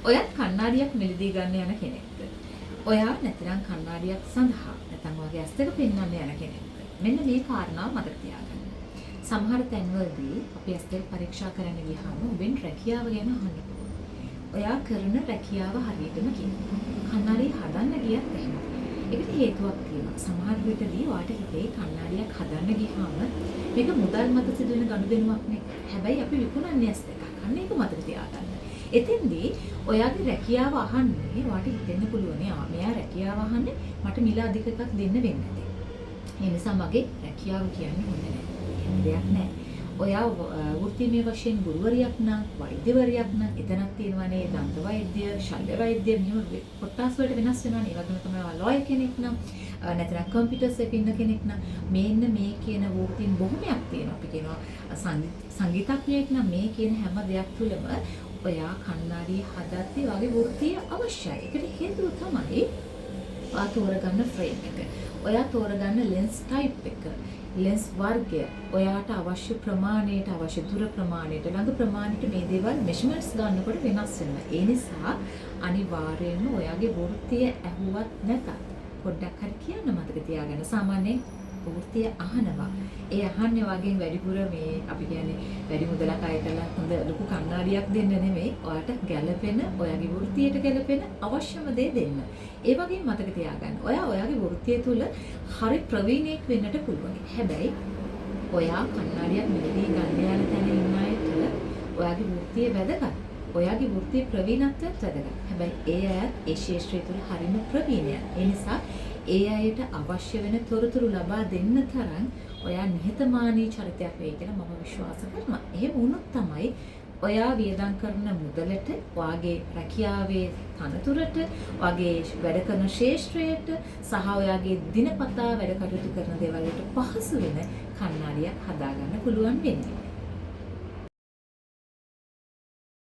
ඔයත් කණ්ණාඩියක් මිලදී ගන්න යන කෙනෙක්ද? ඔයා නැතිනම් කණ්ණාඩියක් සඳහා නැත්නම් ඔයගේ ඇස් දෙක පෙන්වන්න යන කෙනෙක්ද? මෙන්න මේ කාරණාව මතක තියාගන්න. සමහර තැන්වලදී අපි ඇස් දෙක පරීක්ෂා කරන්න ගියාම ඔබෙන් රැකියාව ගැන අහන්න පුළුවන්. ඔයා කරන රැකියාව හරියටම කියනවා. කණ්ණාඩිය හදන්න ගියත් එහෙම. ඒකට හේතුවක් තියෙනවා. සමහර විටදී ඔයාට හිතේ කණ්ණාඩියක් හදන්න ගියාම මේක මුදල් මත සිදුවෙන ගනුදෙනුවක් නේ. හැබැයි අපි විකුණන්නේ ඇස් දෙකක්. අන්න ඒක මතක තියාගන්න. එතෙන්දී ඔයාගේ රැකියාව අහන්නේ ඔයාට හිතෙන්න පුළුවන් මෙයා රැකියාව අහන්නේ මට මිල අධික එකක් දෙන්න වෙන්නේ නැති. ඒ නිසා මගේ රැකියාව කියන්නේ හොඳ නැහැ. එහෙම දෙයක් නැහැ. ඔයා වෘත්තීය වශයෙන් ගුරුවරියක් නම් වෛද්‍යවරියක් නම් එතනක් තියෙනවානේ දන්ත වෛද්‍ය, ශල්‍ය වෛද්‍ය මෙහෙම කොටස් වලට වෙනස් වෙනවානේ. ඒ වගේම තමයි ලෝයර් කෙනෙක් නම් නැත්නම් කම්පියුටර්ස් එකේ ඉන්න කෙනෙක් නම් මේන්න මේ කියන වෘත්තීන් බොහොමයක් තියෙනවා. අපි කියනවා සංගීතඥයෙක් නම් මේ කියන හැම දෙයක් තුළම ඔයා කණ්ණාඩිය හදද්දී වගේ වෘත්තීය අවශ්‍යයි. ඒකට හේතුව තමයි ඔයා තෝරගන්න ෆ්‍රේම් එක. ඔයා තෝරගන්න ලෙන්ස් ටයිප් එක. ලෙන්ස් වර්ගය. ඔයාට අවශ්‍ය ප්‍රමාණයට අවශ්‍ය දුර ප්‍රමාණයට ළඟ ප්‍රමාණයට මේ දේවල් මෙෂර්මන්ට්ස් ගන්නකොට වෙනස් වෙනවා. ඒ නිසා අනිවාර්යයෙන්ම ඔයාගේ වෘත්තීය ඇහුවත් නැතත් පොඩ්ඩක් හරි කියන්න මතක තියාගන්න. සාමාන්‍යයෙන් වෘත්තීය අහනවා. ඒ අහන්නේ වගේ වැඩිපුර මේ අපි කියන්නේ වැඩි මුදලක් අය කරලා හොඳ ලොකු කණ්ණාඩියක් දෙන්න නෙමෙයි. ඔයාට ගැළපෙන, ඔයාගේ වෘත්තියට ගැළපෙන අවශ්‍යම දේ දෙන්න. ඒ වගේ මතක තියාගන්න. ඔයාගේ වෘත්තිය තුල හරි ප්‍රවීණයෙක් වෙන්නට පුළුවන්. හැබැයි ඔයා කණ්ණාඩියක් මිලදී ගන්න යන තැන ඉන්න අයට ඔයාගේ වෘත්තිය වැදගත්. ඔයාගේ වෘත්තිය ප්‍රවීණත්වයට වැදගත්. හැබැයි ඒ අය ඒ ශාස්ත්‍රය තුල හරිම ප්‍රවීණයි. ඒ නිසා ඒ අයට අවශ්‍ය වෙන තොරතුරු ලබා දෙන්න තරම් ඔයා නිහතමානී චරිතයක් වෙයි කියලා මම විශ්වාස කරනවා. එහෙම වුණොත් තමයි ඔයා වියදම් කරන මුදලට, ඔයාගේ රැකියාවේ තනතුරට, ඔයාගේ වැඩ කරන ශාස්ත්‍රයට සහ ඔයාගේ දිනපතා වැඩ කටයුතු කරන දේවල් වලට පහසු වෙන කණ්ණාඩියක් හදාගන්න පුළුවන් වෙන්නේ.